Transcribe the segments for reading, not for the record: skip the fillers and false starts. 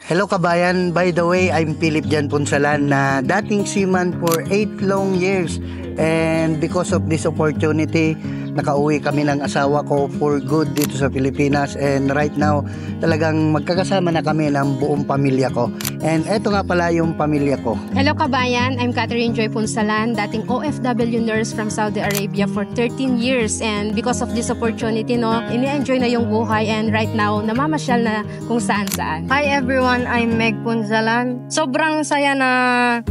Hello kabayan, by the way, I'm Philip Jan Punsalan na dating seaman for 8 long years. And because of this opportunity, nakauwi kami ng asawa ko for good dito sa Pilipinas. And right now, talagang magkakasama na kami ng buong pamilya ko. And eto nga pala yung pamilya ko. Hello kabayan, I'm Catherine Joy Punsalan, dating OFW nurse from Saudi Arabia for 13 years. And because of this opportunity, ini-enjoy na yung buhay. And right now, namamasyal na kung saan-saan. Hi everyone, I'm Meg Punsalan. Sobrang saya na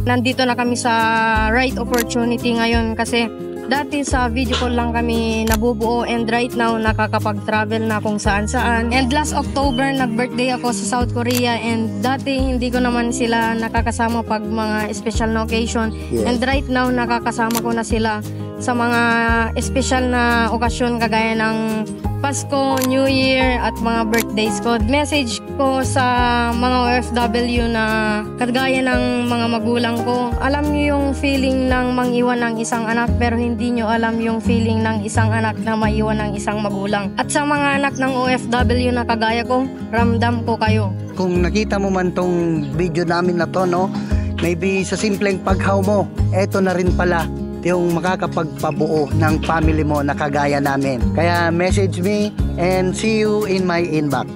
nandito na kami sa right opportunity ngayon kasi dati sa video call lang kami nabubuo and right now nakakapag-travel na kung saan-saan. And last October nag-birthday ako sa South Korea and dati hindi ko naman sila nakakasama pag mga special na occasion. Yes. And right now nakakasama ko na sila sa mga special na okasyon kagaya ng Pasko, New Year at mga birthdays ko. Message ko sa mga OFW na kagaya ng mga magulang ko. Alam niyo yung feeling ng mangiwan ng isang anak pero hindi niyo alam yung feeling ng isang anak na maiwan ng isang magulang. At sa mga anak ng OFW na kagaya ko, ramdam ko kayo. Kung nakita mo man tong video namin na to, maybe sa simpleng paghaw mo, eto na rin pala yung makakapagpabuo ng family mo na kagaya namin. Kaya message me and see you in my inbox.